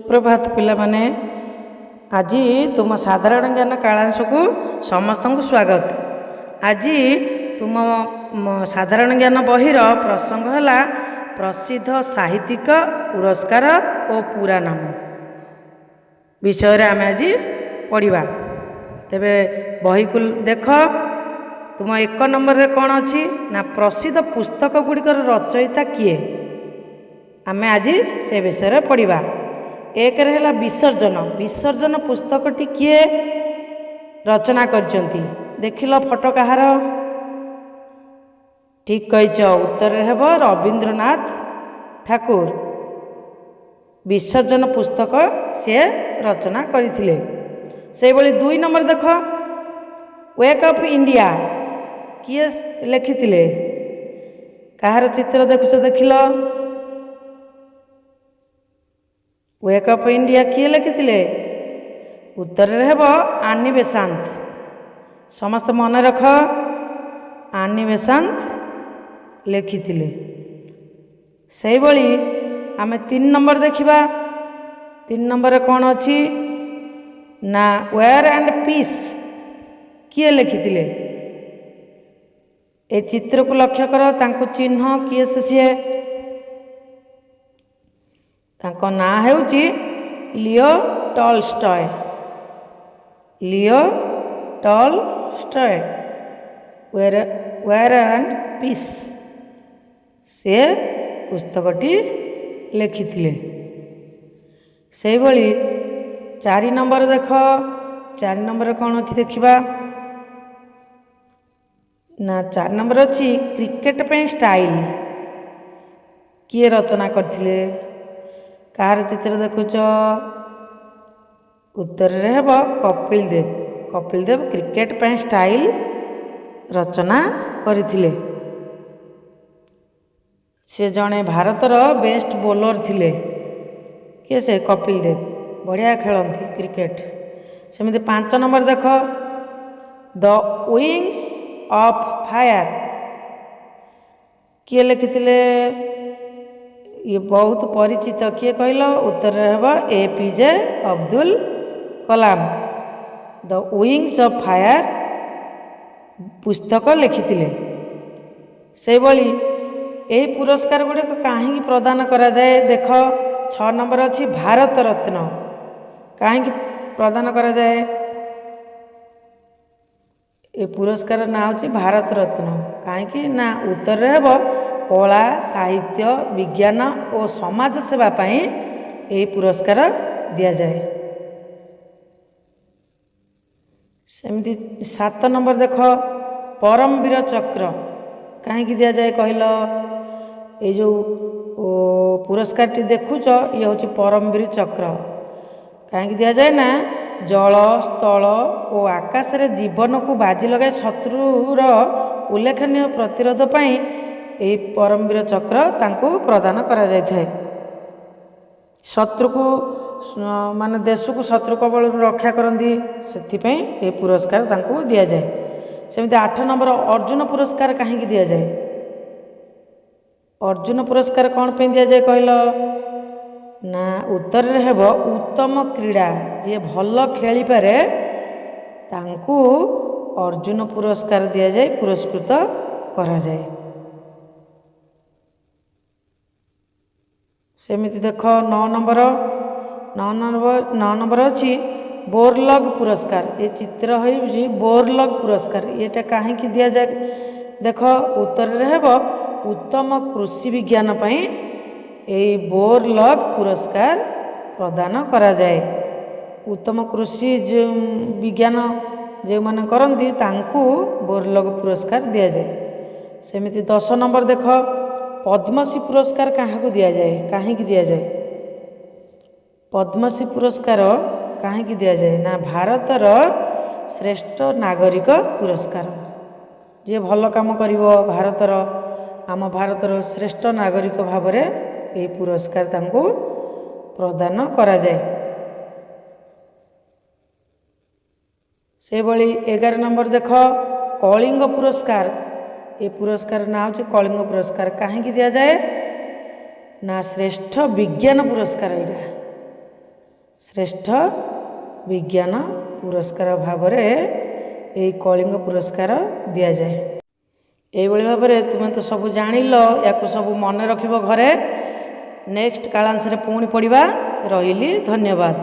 सुप्रभात पिला माने आज तुम साधारण ज्ञान कालांश को समस्त को स्वागत। आज तुम साधारण ज्ञान बहिर प्रसंग है प्रसिद्ध साहित्यिक पुरस्कार और पूरा नाम विषय आम आज पढ़ा। तेबे बही को देख तुम 1 नंबर रे कौन अच्छी ना प्रसिद्ध पुस्तक गुड़िकर रचयिता किए आम आज से विषय पढ़ा। 1 रे है विसर्जन। विसर्जन पुस्तकटी किए रचना करचंती देखिल फोटो कहार ठीक कहीच। उत्तर हेब रवींद्रनाथ ठाकुर विसर्जन पुस्तक से रचना करथिले। से भली 2 नंबर देख वेक अप इंडिया किए लिखिथिले कहार चित्र देखुच देखिल। वेक अप इंडिया किए लिखिथिले उत्तर हेब आनी बेसांत। समस्त मन रख आनी बेसांत लिखिथिले। से भली आमे 3 नंबर देखिबा। 3 नंबर कौन अच्छी ना वेयर एंड पीस किए लिखिथिले। ए चित्र को लक्ष्य कर तांको चिन्ह किए से तांको ना हेउची Leo Tolstoy. Leo Tolstoy war and peace से पुस्तकटी लिखिथिले। से भली 4 नंबर देख। 4 नंबर कौन अच्छी देखिबा ना 4 नंबर अच्छी क्रिकेट पे स्टाइल किए रचना करथिले कार चित्र देखुच। उत्तर हेब कपिल देव। कपिल देव क्रिकेट पे स्टाइल रचना करथिले। से जड़े भारतर बेस्ट बॉलर थिले किए से कपिल देव बढ़िया खेलती क्रिकेट। सेमती 5 नंबर देख द विंग्स ऑफ फायर किए लिखिथिले। ये बहुत परिचित किए कहल। उत्तर हेब APJ Abdul Kalam the wings of fire पुस्तक लिखिथिले। से भली यही पुरस्कार गुड़िक कहीं प्रदान करा जाए देख 6 नंबर अच्छी भारत रत्न कहीं प्रदान करा जाए। ए पुरस्कार ना होची भारत रत्न कहीं ना उत्तर हेब कला साहित्य विज्ञान और समाज सेवा पाई यही पुरस्कार दिया जाए। सेमती 7 नंबर देख परमवीर चक्र कहीं दिया जाए कहल। ये जो पुरस्कार टी देखुच ये हूँ परमवीर चक्र कहीं दिया जाए ना जल स्थल और आकाश रे जीवन को बाजी लगाए शत्रुर उल्लेखनीय प्रतिरोध पाई यही परमवीर चक्र तांको प्रदान करा जाय थाए। शत्रु को माने देश को शत्रु कबल रक्षा करती से ये पुरस्कार तांको दिया जाए। सेमती 8 नंबर अर्जुन पुरस्कार कहीं दिया जाए। अर्जुन पुरस्कार कौन पे दिया जाए कहल ना उत्तर हेब उत्तम क्रीड़ा जे भल खेली पारे तांको अर्जुन पुरस्कार दिया जाए पुरस्कृत करा जाए। सेमिति देख 9 नंबर अच्छी बोरलग पुरस्कार। ये चित्र है बोरलग पुरस्कार ये कहीं दिया जाए देख। उत्तर हेब उत्तम कृषि विज्ञान पाई यही बोरलग पुरस्कार प्रदान करा जाए। उत्तम कृषि जो विज्ञान जो मैंने करती तांकू बोरलग पुरस्कार दिया जाए। सेमिति 10 नंबर देख पद्मश्री पुरस्कार क्या दिया जाए कहीं दिया जाए। पद्मश्री पुरस्कार कहीं दिया जाए ना भारतर श्रेष्ठ नागरिक पुरस्कार जे भल काम करिवो भारतर आम भारतर श्रेष्ठ नागरिक भाव में यही पुरस्कार तांको प्रदान करा जाए। से भली 11 नंबर देख कलिंग पुरस्कार। ये पुरस्कार ना हो कलिंग पुरस्कार कहीं दिया जाए ना श्रेष्ठ विज्ञान पुरस्कार। यहाँ ଶ୍ରେଷ୍ଠ ବିଜ୍ଞାନ ପୁରସ୍କାର ଭାବରେ ଏହି କଳିଙ୍ଗ ପୁରସ୍କାର ଦିଆଯାଏ। ଏଇଭଳି ଭାବରେ ତୁମେ ତ ସବୁ ଜାଣିଲ, ୟାକୁ ସବୁ ମନେ ରଖିବ ଘରେ। ନେକ୍ସଟ କାଳାଂଶରେ ପୁଣି ପଢ଼ିବା। ରହିଲି, ଧନ୍ୟବାଦ।